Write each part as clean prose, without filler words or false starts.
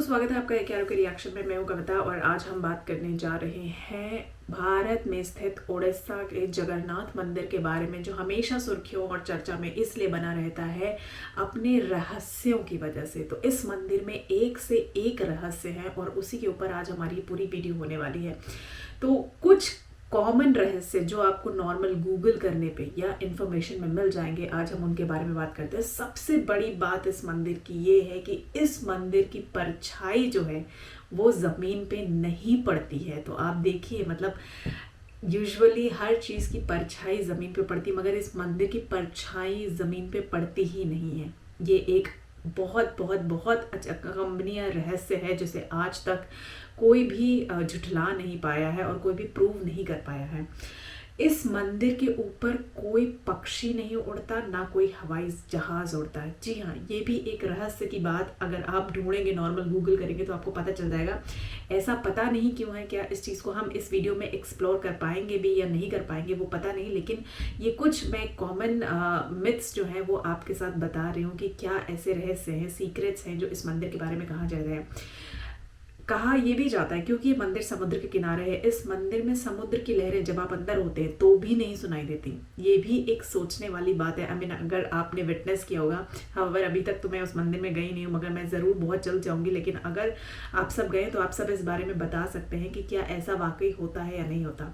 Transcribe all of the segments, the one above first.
स्वागत है आपका एक के रिएक्शन में। मैं हूं कविता और आज हम बात करने जा रहे हैं भारत में स्थित उड़ीसा के जगन्नाथ मंदिर के बारे में, जो हमेशा सुर्खियों और चर्चा में इसलिए बना रहता है अपने रहस्यों की वजह से। तो इस मंदिर में एक से एक रहस्य है और उसी के ऊपर आज हमारी पूरी वीडियो होने वाली है। तो कुछ कॉमन रहस्य जो आपको नॉर्मल गूगल करने पे या इन्फॉर्मेशन में मिल जाएंगे, आज हम उनके बारे में बात करते हैं। सबसे बड़ी बात इस मंदिर की ये है कि इस मंदिर की परछाई जो है वो ज़मीन पे नहीं पड़ती है। तो आप देखिए, मतलब यूजुअली हर चीज़ की परछाई ज़मीन पे पड़ती है, मगर इस मंदिर की परछाई ज़मीन पे पड़ती ही नहीं है। ये एक बहुत बहुत बहुत अकम्बनीय रहस्य है जिसे आज तक कोई भी झुठला नहीं पाया है और कोई भी प्रूव नहीं कर पाया है। इस मंदिर के ऊपर कोई पक्षी नहीं उड़ता, ना कोई हवाई जहाज उड़ता है। जी हाँ, ये भी एक रहस्य की बात अगर आप ढूंढेंगे, नॉर्मल गूगल करेंगे तो आपको पता चल जाएगा। ऐसा पता नहीं क्यों है, क्या इस चीज़ को हम इस वीडियो में एक्सप्लोर कर पाएंगे भी या नहीं कर पाएंगे वो पता नहीं, लेकिन ये कुछ मैं कॉमन मिथ्स जो है वो आपके साथ बता रही हूँ कि क्या ऐसे रहस्य हैं, सीक्रेट्स हैं जो इस मंदिर के बारे में कहा जा रहा है। कहा यह भी जाता है क्योंकि ये मंदिर समुद्र के किनारे है, इस मंदिर में समुद्र की लहरें जब आप अंदर होते हैं तो भी नहीं सुनाई देती। ये भी एक सोचने वाली बात है। अगर आपने विटनेस किया होगा, हाउएवर अभी तक तो मैं उस मंदिर में गई नहीं हूँ, मगर मैं ज़रूर बहुत जल्द जाऊँगी। लेकिन अगर आप सब गए तो आप सब इस बारे में बता सकते हैं कि क्या ऐसा वाकई होता है या नहीं होता।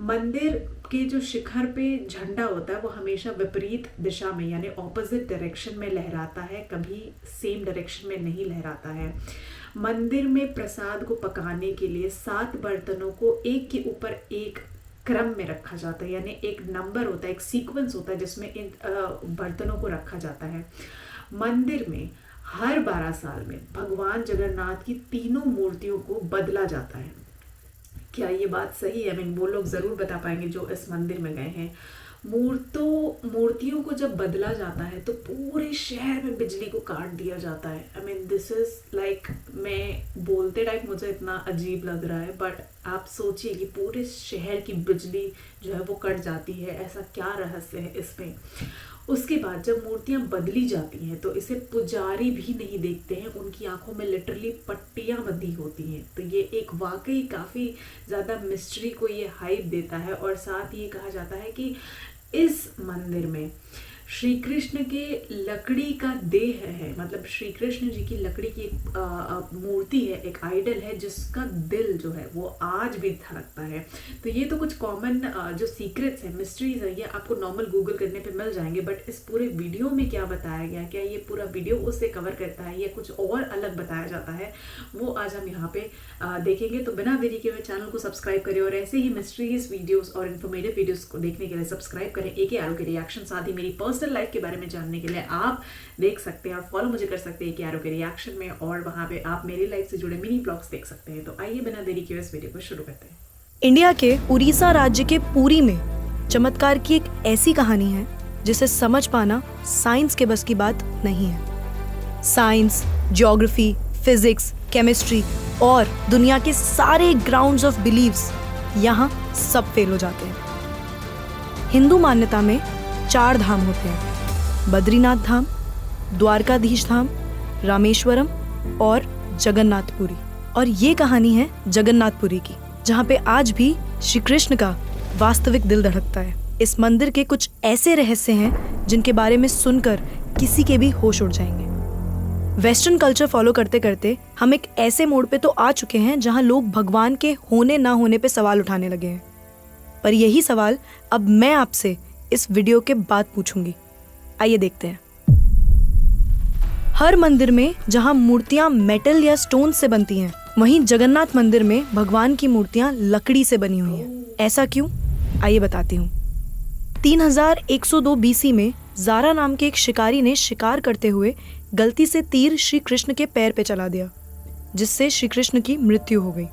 मंदिर के जो शिखर पे झंडा होता है वो हमेशा विपरीत दिशा में यानी ऑपोजिट डायरेक्शन में लहराता है, कभी सेम डायरेक्शन में नहीं लहराता है। मंदिर में प्रसाद को पकाने के लिए 7 बर्तनों को एक के ऊपर एक क्रम में रखा जाता है, यानी एक नंबर होता है, एक सीक्वेंस होता है जिसमें इन बर्तनों को रखा जाता है। मंदिर में हर 12 साल में भगवान जगन्नाथ की तीनों मूर्तियों को बदला जाता है। क्या ये बात सही है? वो लोग ज़रूर बता पाएंगे जो इस मंदिर में गए हैं। मूर्तियों को जब बदला जाता है तो पूरे शहर में बिजली को काट दिया जाता है। दिस इज़ लाइक, मैं बोलते टाइप मुझे इतना अजीब लग रहा है, बट आप सोचिए कि पूरे शहर की बिजली जो है वो कट जाती है। ऐसा क्या रहस्य है इसमें? उसके बाद जब मूर्तियां बदली जाती हैं तो इसे पुजारी भी नहीं देखते हैं, उनकी आंखों में लिटरली पट्टियां बंधी होती हैं। तो ये एक वाकई काफ़ी ज़्यादा मिस्ट्री को ये हाइप देता है। और साथ ये कहा जाता है कि इस मंदिर में श्री कृष्ण के लकड़ी का देह है, मतलब श्री कृष्ण जी की लकड़ी की एक मूर्ति है, एक आइडल है जिसका दिल जो है वो आज भी धड़कता है। तो ये तो कुछ कॉमन जो सीक्रेट्स हैं, मिस्ट्रीज है, ये आपको नॉर्मल गूगल करने पे मिल जाएंगे। बट इस पूरे वीडियो में क्या बताया गया, क्या ये पूरा वीडियो उससे कवर करता है या कुछ और अलग बताया जाता है, वो आज हम यहाँ पे देखेंगे। तो बिना देरी के हुए चैनल को सब्सक्राइब करें और ऐसे ही मिस्ट्रीज वीडियोस और इन्फॉर्मेटिव वीडियोस को देखने के लिए सब्सक्राइब करें AK आरो के रिएक्शन। साथ ही मेरी पर्सनल लाइफ के बारे में जानने के लिए आप देख सकते हैं और फॉलो मुझे कर सकते हैं AK आरो के रिएक्शन में, और वहां पे आप मेरी लाइफ से जुड़े मिनी ब्लॉग्स देख सकते हैं। तो आइए बिना देरी के इस वीडियो को शुरू करते हैं। इंडिया के उड़ीसा राज्य के पुरी में चमत्कार की एक ऐसी कहानी है जिसे समझ पाना साइंस के बस की बात नहीं है। साइंस, ज्योग्राफी, फिजिक्स, केमिस्ट्री और दुनिया के सारे ग्राउंड्स ऑफ बिलीव्स यहाँ सब फेल हो जाते हैं। हिंदू मान्यता में 4 धाम होते हैं: बद्रीनाथ धाम, द्वारकाधीश धाम, रामेश्वरम और जगन्नाथपुरी। और ये कहानी है जगन्नाथपुरी की, जहाँ पे आज भी श्री कृष्ण का वास्तविक दिल धड़कता है। इस मंदिर के कुछ ऐसे रहस्य हैं जिनके बारे में सुनकर किसी के भी होश उड़ जाएंगे। वेस्टर्न कल्चर फॉलो करते करते हम एक ऐसे मोड़ पे तो आ चुके हैं जहाँ लोग भगवान के होने ना होने पे सवाल उठाने लगे हैं। पर यही सवाल अब मैं आपसे इस वीडियो के बाद पूछूंगी। आइए देखते हैं। हर मंदिर में जहां मूर्तियां मेटल या स्टोन से बनती हैं, वहीं जगन्नाथ मंदिर में भगवान की मूर्तियां लकड़ी से बनी हुई हैं। ऐसा क्यों? आइए बताती हूँ। 3102 BC में ज़ारा नाम के एक शिकारी ने शिकार करते हुए गलती से तीर श्री कृष्ण के पैर पे चला दिया, जिससे श्री कृष्ण की मृत्यु हो गई।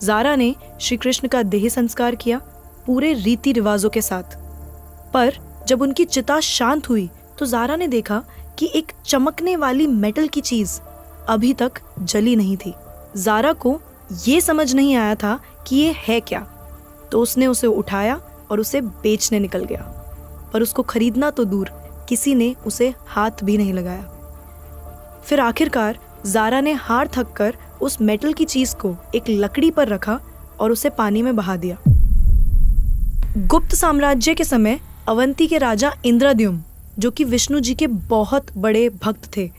ज़ारा ने श्री कृष्ण का देह संस्कार किया पूरे रीति रिवाजों के साथ। पर जब उनकी चिता शांत हुई तो ज़ारा ने देखा कि एक चमकने वाली मेटल की चीज अभी तक जली नहीं थी। ज़ारा को ये समझ नहीं आया था कि ये है क्या, तो उसने उसे उठाया और उसे बेचने निकल गया। पर उसको खरीदना तो दूर, किसी ने उसे हाथ भी नहीं लगाया। फिर आखिरकार जारा ने हार थक कर उस मेटल की चीज को एक लकड़ी पर रखा और उसे पानी में बहा दिया। गुप्त साम्राज्य के समय अवंती के राजा इंद्रद्युम्न, जो कि विष्णु जी के बहुत बड़े भक्त थे,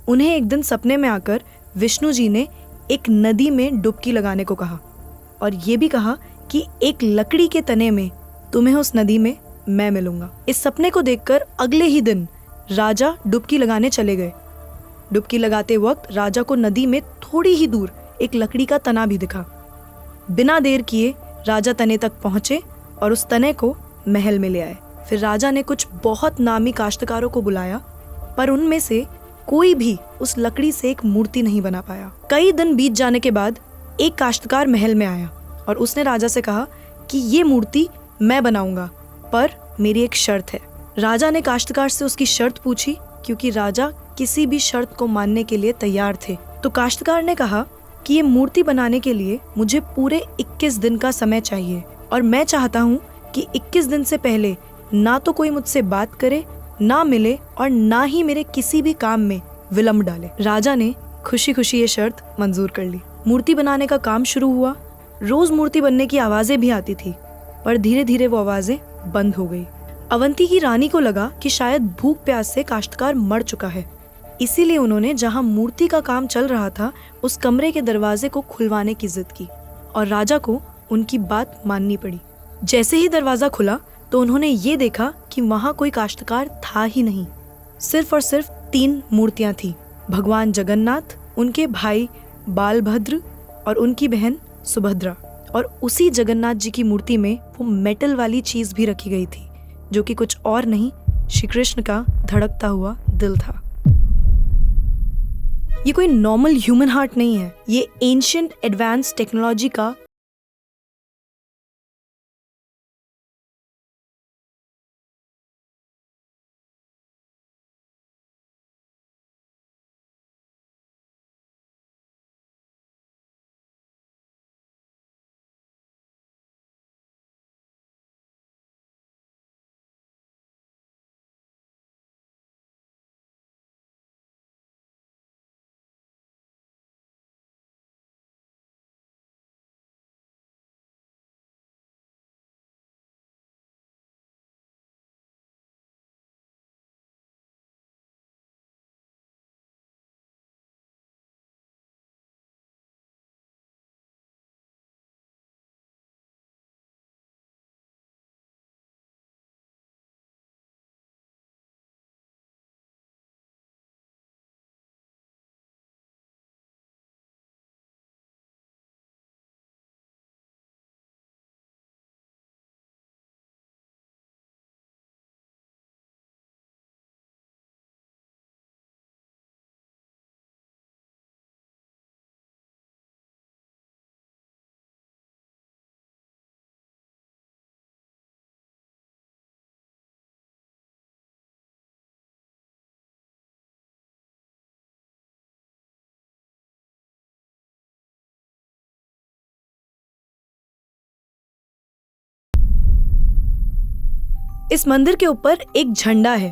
उन्हें एक दिन सपने में आकर विष्णु जी ने एक नदी में डुबकी लगाने को कहा और ये भी कहा कि एक लकड़ी के तने में तुम्हें उस नदी में मैं मिलूंगा। इस सपने को देखकर अगले ही दिन राजा डुबकी लगाने चले गए। डुबकी लगाते वक्त राजा को नदी में थोड़ी ही दूर एक लकड़ी का तना भी दिखा। बिना देर किए राजा तने तक पहुंचे और उस तने को महल में ले आए। फिर राजा ने कुछ बहुत नामी काश्तकारों को बुलाया, पर उनमें से कोई भी उस लकड़ी से एक मूर्ति नहीं बना पाया। कई दिन बीत जाने के बाद एक काश्तकार महल में आया और उसने राजा से कहा कि ये मूर्ति मैं बनाऊंगा, पर मेरी एक शर्त है। राजा ने काश्तकार से उसकी शर्त पूछी, क्योंकि राजा किसी भी शर्त को मानने के लिए तैयार थे। तो काश्तकार ने कहा कि ये मूर्ति बनाने के लिए मुझे पूरे 21 दिन का समय चाहिए और मैं चाहता हूँ कि 21 दिन से पहले ना तो कोई मुझसे बात करे, ना मिले और ना ही मेरे किसी भी काम में विलंब डाले। राजा ने खुशी खुशी ये शर्त मंजूर कर ली। मूर्ति बनाने का काम शुरू हुआ। रोज मूर्ति बनने की आवाजें भी आती थी, पर धीरे धीरे वो आवाजें बंद हो गई। अवंती की रानी को लगा कि शायद भूख प्यास से काश्तकार मर चुका है, इसीलिए उन्होंने जहां मूर्ति का काम चल रहा था उस कमरे के दरवाजे को खुलवाने की जिद की और राजा को उनकी बात माननी पड़ी। जैसे ही दरवाजा खुला तो उन्होंने ये देखा कि वहां कोई काश्तकार था ही नहीं। सिर्फ और सिर्फ 3 मूर्तियां थी, भगवान जगन्नाथ, उनके भाई बालभद्र और उनकी बहन सुभद्रा। और उसी जगन्नाथ जी की मूर्ति में वो मेटल वाली चीज भी रखी गई थी, जो कि कुछ और नहीं, श्री कृष्ण का धड़कता हुआ दिल था। ये कोई नॉर्मल ह्यूमन हार्ट नहीं है, ये एंशिएंट एडवांस टेक्नोलॉजी का इस मंदिर के ऊपर एक झंडा है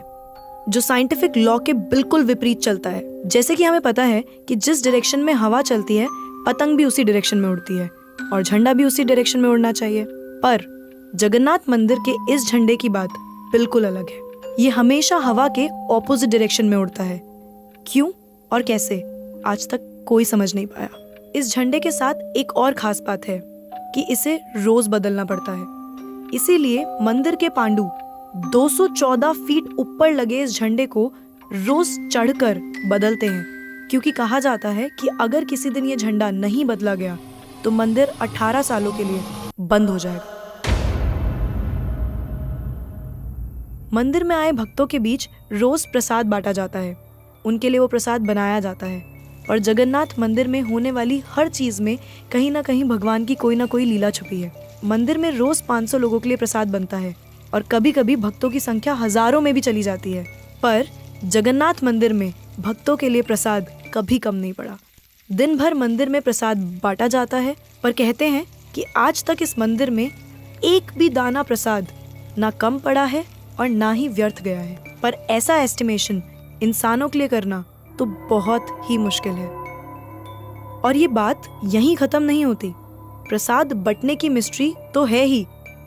जो साइंटिफिक लॉ के बिल्कुल विपरीत चलता है। जैसे कि हमें पता है कि जिस डायरेक्शन में हवा चलती है, पतंग भी उसी डायरेक्शन में उड़ती है और झंडा भी उसी डायरेक्शन में उड़ना चाहिए। पर जगन्नाथ मंदिर के इस झंडे की बात बिल्कुल अलग है। ये हमेशा हवा के ऑपोजिट डायरेक्शन में उड़ता है। क्यों और कैसे, आज तक कोई समझ नहीं पाया। इस झंडे के साथ एक और खास बात है कि इसे रोज बदलना पड़ता है। इसीलिए मंदिर के पांडु 214 फीट ऊपर लगे इस झंडे को रोज चढ़कर बदलते हैं, क्योंकि कहा जाता है कि अगर किसी दिन ये झंडा नहीं बदला गया तो मंदिर 18 सालों के लिए बंद हो जाएगा। मंदिर में आए भक्तों के बीच रोज प्रसाद बांटा जाता है, उनके लिए वो प्रसाद बनाया जाता है। और जगन्नाथ मंदिर में होने वाली हर चीज में कहीं ना कहीं भगवान की कोई ना कोई लीला छुपी है। मंदिर में रोज 500 लोगों के लिए प्रसाद बनता है और कभी कभी भक्तों की संख्या हजारों में भी चली जाती है। पर जगन्नाथ मंदिर में भक्तों के लिए प्रसाद कभी कम नहीं पड़ा। दिन भर मंदिर में प्रसाद बांटा जाता है, पर कहते हैं कि आज तक इस मंदिर में एक भी दाना प्रसाद ना कम पड़ा है और ना ही व्यर्थ गया है। पर ऐसा एस्टिमेशन इंसानों के लिए करना तो बहुत ही मुश्किल है। और ये बात यहीं खत्म नहीं होती। प्रसाद बटने की मिस्ट्री तो है ही,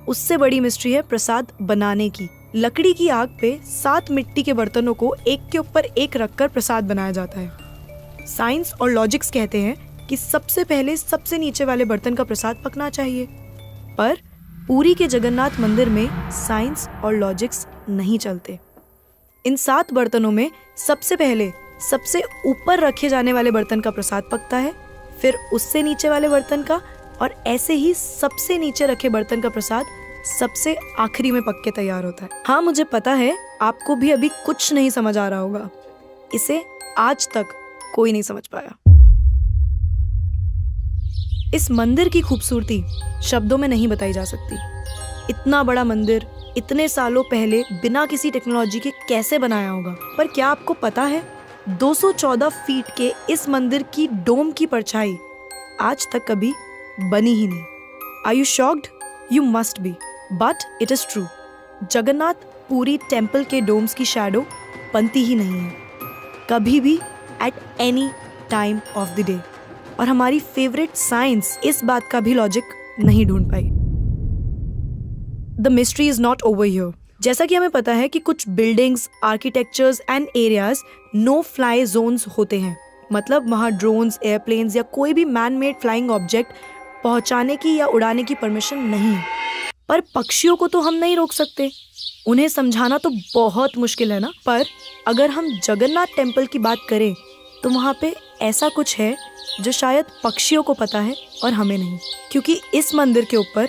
उससे बड़ी मिस्ट्री है प्रसाद बनाने की। लकड़ी की आग पे 7 मिट्टी के बर्तनों को एक के ऊपर एक रखकर प्रसाद बनाया जाता है। साइंस और लॉजिक्स कहते हैं कि सबसे पहले सबसे नीचे वाले बर्तन का प्रसाद पकना चाहिए, पर पुरी के जगन्नाथ मंदिर में साइंस और लॉजिक्स नहीं चलते। इन 7 बर्तनों में सबसे पहले सबसे ऊपर रखे जाने वाले बर्तन का प्रसाद पकता है, फिर उससे नीचे वाले बर्तन का, और ऐसे ही सबसे नीचे रखे बर्तन का प्रसाद सबसे आखिरी में पक के तैयार होता है। हाँ, मुझे पता है आपको भी अभी कुछ नहीं समझ आ रहा होगा। इसे आज तक कोई नहीं समझ पाया। इस मंदिर की खूबसूरती शब्दों में नहीं बताई जा सकती। इतना बड़ा मंदिर इतने सालों पहले बिना किसी टेक्नोलॉजी के कैसे बनाया होगा? पर क्या आपको पता है 214 फीट के इस मंदिर की डोम की परछाई आज तक कभी बनी ही नहीं। Are you shocked? You must be, but it is true. Jagannath Puri temple के डोम्स की शैडो बनती ही नहीं है कभी भी, at any time of the day. और हमारी फेवरेट साइंस इस बात का भी लॉजिक नहीं ढूंढ पाई। The mystery is not over here. जैसा कि हमें पता है कि कुछ buildings, architectures and areas no fly zones होते हैं, मतलब वहाँ ड्रोन्स, एयरप्लेन्स या कोई भी मैन मेड फ्लाइंग ऑब्जेक्ट पहुंचाने की या उड़ाने की परमिशन नहीं है। पर पक्षियों को तो हम नहीं रोक सकते, उन्हें समझाना तो बहुत मुश्किल है ना। पर अगर हम जगन्नाथ टेम्पल की बात करें तो वहाँ पे ऐसा कुछ है जो शायद पक्षियों को पता है और हमें नहीं, क्योंकि इस मंदिर के ऊपर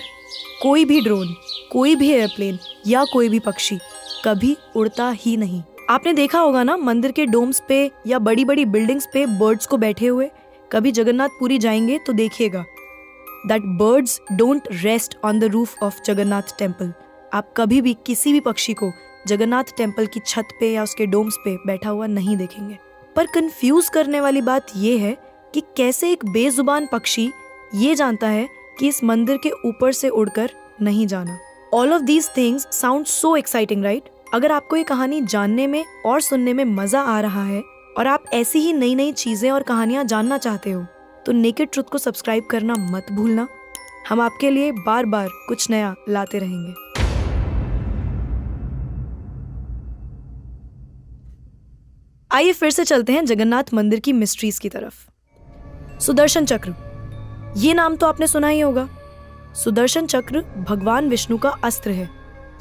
कोई भी ड्रोन, कोई भी एयरप्लेन या कोई भी पक्षी कभी उड़ता ही नहीं। आपने देखा होगा ना मंदिर के डोम्स पे या बड़ी बड़ी बिल्डिंग्स पे बर्ड्स को बैठे हुए। कभी जगन्नाथ पुरी जाएंगे तो देखिएगा that birds don't rest on the roof of Jagannath temple. आप कभी भी किसी भी पक्षी को जगन्नाथ टेम्पल की छत पे या उसके डोम्स पे बैठा हुआ नहीं देखेंगे। पर कंफ्यूज करने वाली बात ये है कि कैसे एक बेजुबान पक्षी ये जानता है कि इस मंदिर के ऊपर से उड़कर नहीं जाना। All of these things sound so exciting, right? अगर आपको ये कहानी जानने में और सुनने में मजा आ रहा है और आप ऐसी ही नई नई चीजें और कहानियां जानना चाहते हो तो नेकेड ट्रुथ को सब्सक्राइब करना मत भूलना। हम आपके लिए बार बार कुछ नया लाते रहेंगे। आइए फिर से चलते हैं जगन्नाथ मंदिर की मिस्ट्रीज की तरफ। सुदर्शन चक्र, ये नाम तो आपने सुना ही होगा। सुदर्शन चक्र भगवान विष्णु का अस्त्र है।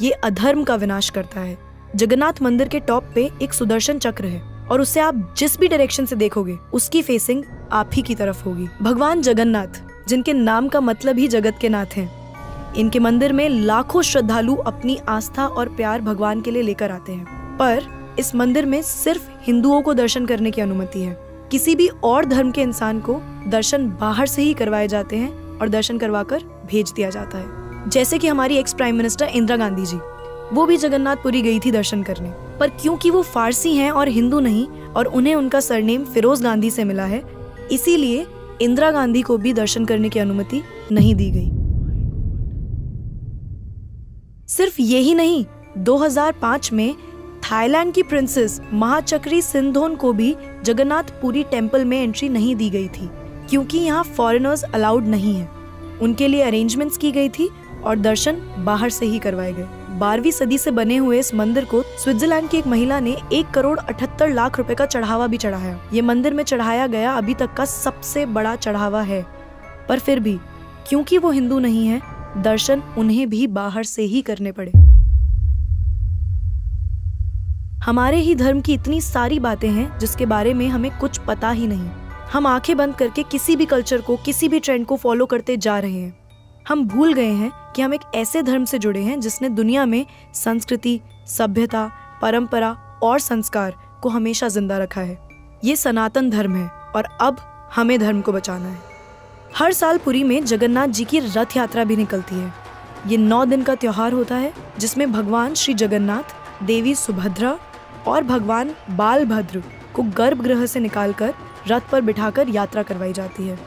ये अधर्म का विनाश करता है। जगन्नाथ मंदिर के टॉप पे एक सुदर्शन चक्र है और उसे आप जिस भी डायरेक्शन से देखोगे उसकी फेसिंग आप ही की तरफ होगी। भगवान जगन्नाथ, जिनके नाम का मतलब ही जगत के नाथ हैं, इनके मंदिर में लाखों श्रद्धालु अपनी आस्था और प्यार भगवान के लिए लेकर आते हैं। पर इस मंदिर में सिर्फ हिंदुओं को दर्शन करने की अनुमति है। किसी भी और धर्म के इंसान को दर्शन बाहर से ही करवाए जाते हैं और दर्शन करवाकर भेज दिया जाता है। जैसे कि हमारी ex prime minister Indira Gandhi ji, वो भी जगन्नाथपुरी गई थी दर्शन करने, पर क्योंकि वो फारसी हैं और हिंदू नहीं और उन्हें उनका सरनेम फिरोज गांधी से मिला है, इसीलिए इंदिरा गांधी को भी दर्शन करने की अनुमति नहीं दी गई। सिर्फ यही नहीं, 2005 में थाईलैंड की प्रिंसेस महाचक्री सिंधोन को भी जगन्नाथपुरी टेम्पल में एंट्री नहीं दी गई थी, क्योंकि यहाँ फॉरेनर्स अलाउड नहीं है। उनके लिए अरेंजमेंट्स की गई थी और दर्शन बाहर से ही करवाए गए। 12वीं सदी से बने हुए इस मंदिर को स्विट्जरलैंड की एक महिला ने 1,78,00,000 रुपए का चढ़ावा भी चढ़ाया। ये मंदिर में चढ़ाया गया अभी तक का सबसे बड़ा चढ़ावा है। पर फिर भी क्योंकि वो हिंदू नहीं है, दर्शन उन्हें भी बाहर से ही करने पड़े। हमारे ही धर्म की इतनी सारी बातें हैं जिसके बारे में हमें कुछ पता ही नहीं। हम आंखें बंद करके किसी भी कल्चर को, किसी भी ट्रेंड को फॉलो करते जा रहे हैं। हम भूल गए हैं कि हम एक ऐसे धर्म से जुड़े हैं जिसने दुनिया में संस्कृति, सभ्यता, परंपरा और संस्कार को हमेशा जिंदा रखा है। ये सनातन धर्म है और अब हमें धर्म को बचाना है। हर साल पुरी में जगन्नाथ जी की रथ यात्रा भी निकलती है। ये 9 दिन का त्योहार होता है जिसमें भगवान श्री जगन्नाथ, देवी सुभद्रा और भगवान बालभद्र को गर्भगृह से निकालकर रथ पर बिठाकर यात्रा करवाई जाती है।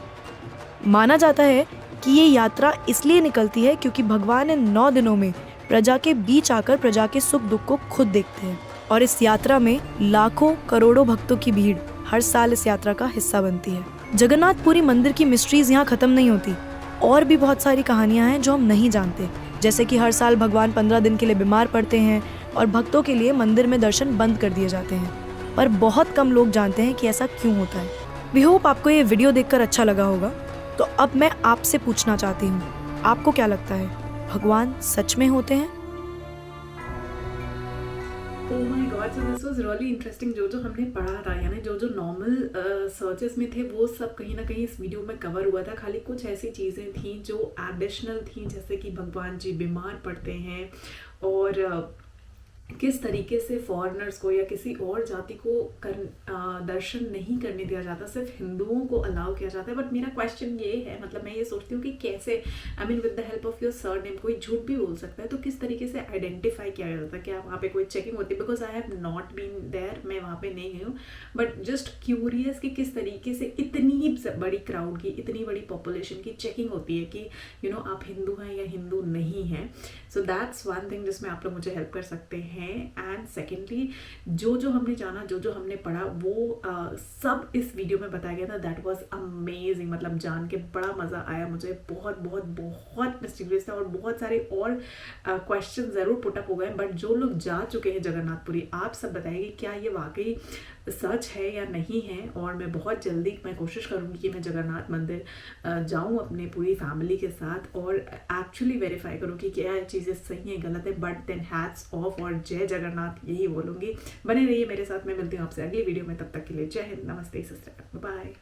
माना जाता है कि ये यात्रा इसलिए निकलती है क्योंकि भगवान इन 9 दिनों में प्रजा के बीच आकर प्रजा के सुख दुख को खुद देखते हैं और इस यात्रा में लाखों करोड़ों भक्तों की भीड़ हर साल इस यात्रा का हिस्सा बनती है। जगन्नाथपुरी मंदिर की मिस्ट्रीज यहाँ खत्म नहीं होती, और भी बहुत सारी कहानियाँ हैं जो हम नहीं जानते, जैसे कि हर साल भगवान 15 दिन के लिए बीमार पड़ते हैं और भक्तों के लिए मंदिर में दर्शन बंद कर दिए जाते हैं, पर बहुत कम लोग जानते हैं कि ऐसा क्यों होता है। वी होप आपको ये वीडियो देखकर अच्छा लगा होगा। तो अब मैं आपसे पूछना चाहती हूँ, आपको क्या लगता है, भगवान सच में होते हैं? Oh my God, so this was really interesting। जो हमने पढ़ा था, यानी जो नॉर्मल सर्चेस में थे वो सब कहीं ना कहीं इस वीडियो में कवर हुआ था। खाली कुछ ऐसी चीज़ें थी जो एडिशनल थी, जैसे कि भगवान जी बीमार पड़ते हैं और किस तरीके से फॉरेनर्स को या किसी और जाति को दर्शन नहीं करने दिया जाता, सिर्फ हिंदुओं को अलाउ किया जाता है। बट मेरा क्वेश्चन ये है, मतलब मैं ये सोचती हूँ कि कैसे, I mean with the help of your surname कोई झूठ भी बोल सकता है, तो किस तरीके से आइडेंटिफाई किया जाता है? क्या वहाँ पे कोई चेकिंग होती है? Because I have not been there, मैं वहाँ पे नहीं गई हूँ, बट जस्ट क्यूरियस कि किस तरीके से इतनी बड़ी क्राउड की, इतनी बड़ी पॉपुलेशन की चेकिंग होती है कि आप हिंदू हैं या हिंदू नहीं हैं। सो दैट्स वन थिंग जिसमें आप लोग मुझे हेल्प कर सकते हैं। एंड सेकेंडली, जो हमने जाना, जो हमने पढ़ा, वो सब इस वीडियो में बताया गया था। दैट वाज अमेजिंग, मतलब जान के बड़ा मज़ा आया मुझे। बहुत बहुत बहुत मिस्टीरियस था और बहुत सारे और क्वेश्चन ज़रूर पुटअप हो गए। बट जो लोग जा चुके हैं जगन्नाथपुरी, आप सब बताइए कि क्या ये वाकई सच है या नहीं है। और मैं बहुत जल्दी मैं कोशिश करूँगी कि मैं जगन्नाथ मंदिर जाऊँ अपने पूरी फैमिली के साथ और एक्चुअली वेरीफाई करूँ कि क्या चीज़ें सही हैं गलत है। बट देन हैट्स ऑफ और जय जगन्नाथ यही बोलूँगी। बने रहिए मेरे साथ, मैं मिलती हूँ आपसे अगली वीडियो में। तब तक के लिए जय हिंद, नमस्ते, सत श्री अकाल, बाय।